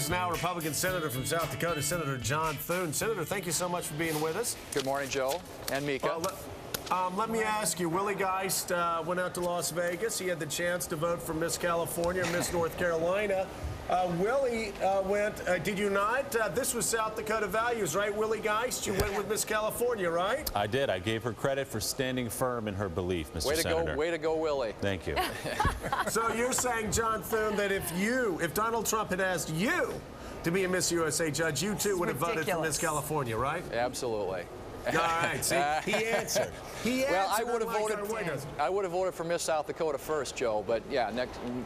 us now, Republican Senator from South Dakota, Senator John Thune. Senator, thank you so much for being with us. Good morning, Joe and Mika. Let me ask you, Willie Geist went out to Las Vegas. He had the chance to vote for Miss California, Miss North Carolina. Willie went, did you not? This was South Dakota values, right, Willie Geist? You went with Miss California, right? I did. I gave her credit for standing firm in her belief, Mr. Senator. Way to go, Willie. Thank you. So you're saying, John Thune, that if Donald Trump had asked you to be a Miss USA judge, you too would have voted for Miss California, right? Absolutely. All right, see, he answered. Well, I would have voted for Miss South Dakota first, Joe, but yeah,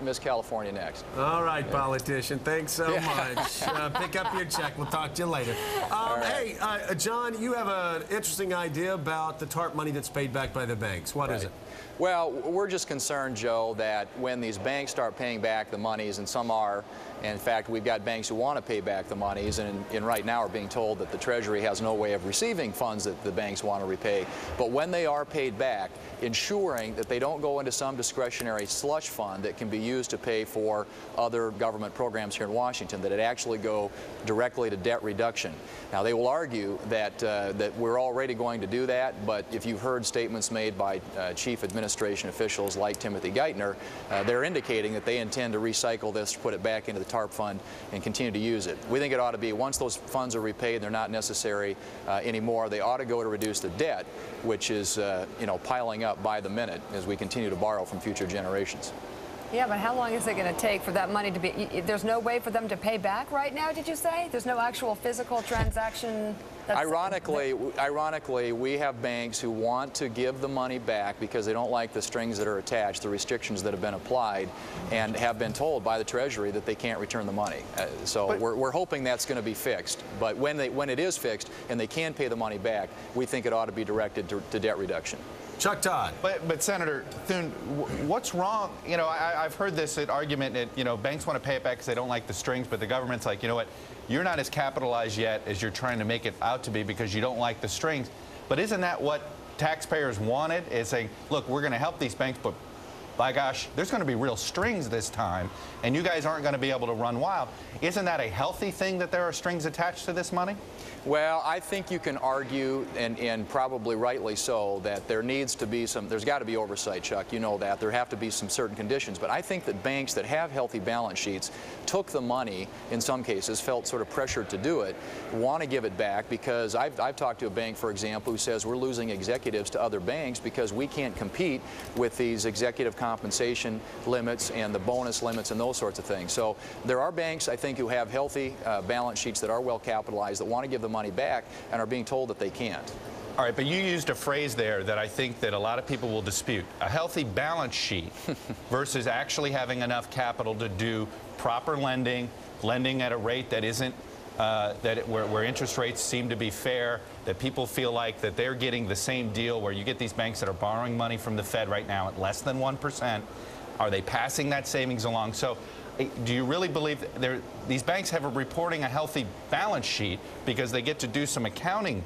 Miss California next. All right, politician, thanks so much. Pick up your check. We'll talk to you later. Hey, John, you have an interesting idea about the TARP money that's paid back by the banks. What is it? Well, we're just concerned, Joe, that when these banks start paying back the monies, and some are, and in fact, we've got banks who want to pay back the monies, and right now are being told that the Treasury has no way of receiving funds that the banks want to repay. But when they are paid back, ensuring that they don't go into some discretionary slush fund that can be used to pay for other government programs here in Washington, that it actually go directly to debt reduction. Now, they will argue that that we're already going to do that, but if you've heard statements made by chief administration officials like Timothy Geithner, they're indicating that they intend to recycle this, put it back into the TARP fund, and continue to use it. We think it ought to be, once those funds are repaid, they're not necessary anymore, they ought to go to reduce the debt, which is piling up by the minute as we continue to borrow from future generations. Yeah, but how long is it going to take for that money to be, there's no way for them to pay back right now, did you say? There's no actual physical transaction? Ironically, we have banks who want to give the money back because they don't like the strings that are attached, the restrictions that have been applied, and have been told by the Treasury that they can't return the money. So we're hoping that's going to be fixed. But when it is fixed and they can pay the money back, we think it ought to be directed to debt reduction. Chuck Todd. But Senator Thune, what's wrong? You know, I've heard this argument that, banks want to pay it back because they don't like the strings, but the government's like, you know what, you're not as capitalized yet as you're trying to make it out to be because you don't like the strings. But isn't that what taxpayers wanted, is saying, look, we're going to help these banks, but by gosh, there's going to be real strings this time, and you guys aren't going to be able to run wild. Isn't that a healthy thing that there are strings attached to this money? Well, I think you can argue, and probably rightly so, that there needs to be there's got to be oversight, Chuck, you know that. There have to be some certain conditions. But I think that banks that have healthy balance sheets took the money, in some cases, felt sort of pressured to do it, want to give it back, because I've talked to a bank, for example, who says we're losing executives to other banks because we can't compete with these executive compensation limits and the bonus limits and those sorts of things. So there are banks, I think, who have healthy balance sheets that are well capitalized, that want to give the money back and are being told that they can't. All right, but you used a phrase there that I think that a lot of people will dispute. A healthy balance sheet versus actually having enough capital to do proper lending at a rate that isn't where interest rates seem to be fair, that people feel like that they're getting the same deal, where you get these banks that are borrowing money from the Fed right now at less than 1%. Are they passing that savings along? So do you really believe these banks have reporting a healthy balance sheet because they get to do some accounting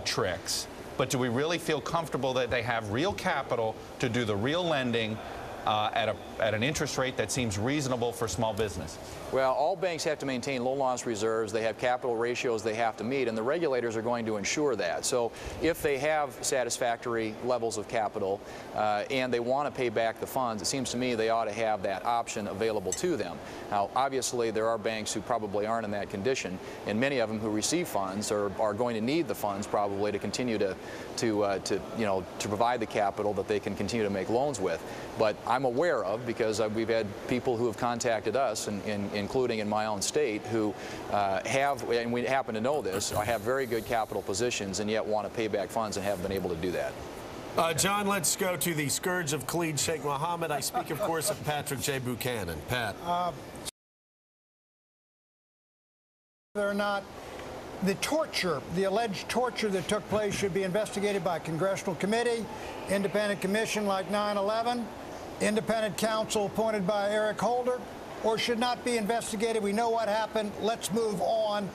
tricks, but do we really feel comfortable that they have real capital to do the real lending at an interest rate that seems reasonable for small business? Well, all banks have to maintain loan loss reserves. They have capital ratios they have to meet, and the regulators are going to ensure that. So if they have satisfactory levels of capital and they want to pay back the funds, it seems to me they ought to have that option available to them. Now, obviously, there are banks who probably aren't in that condition, and many of them who receive funds are going to need the funds probably to continue to provide the capital that they can continue to make loans with. But I'm aware of, because we've had people who have contacted us, including in my own state, who have, and we happen to know this, have very good capital positions and yet want to pay back funds and haven't been able to do that. John, let's go to the scourge of Khalid Sheikh Mohammed. I speak, of course, of Patrick J. Buchanan. Pat. Whether or not the torture, the alleged torture that took place, should be investigated by a congressional committee, independent commission like 9/11, independent counsel appointed by Eric Holder, or should not be investigated. We know what happened. Let's move on.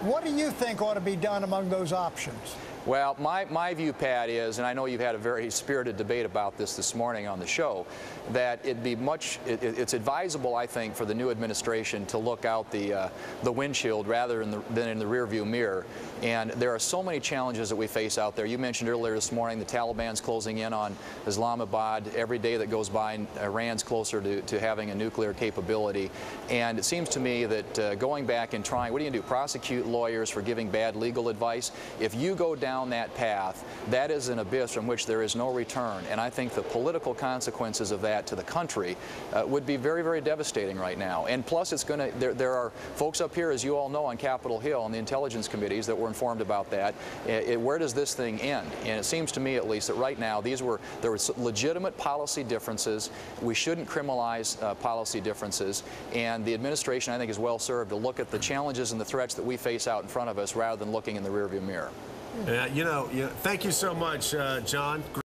What do you think ought to be done among those options? Well, my view, Pat, is, and I know you've had a very spirited debate about this morning on the show, that it's advisable, I think, for the new administration to look out the windshield rather than in the rearview mirror. And there are so many challenges that we face out there. You mentioned earlier this morning the Taliban's closing in on Islamabad. Every day that goes by, Iran's closer to having a nuclear capability. And it seems to me that going back and trying, what are you going to do, prosecute lawyers for giving bad legal advice? If you go down that path, that is an abyss from which there is no return. And I think the political consequences of that to the country would be very, very devastating right now. And plus, it's going to, there are folks up here, as you all know, on Capitol Hill on the intelligence committees that were informed about that. Where does this thing end? And it seems to me, at least, that right now there were legitimate policy differences. We shouldn't criminalize policy differences. And the administration, I think, is well served to look at the challenges and the threats that we face out in front of us rather than looking in the rearview mirror. Yeah, thank you so much, John.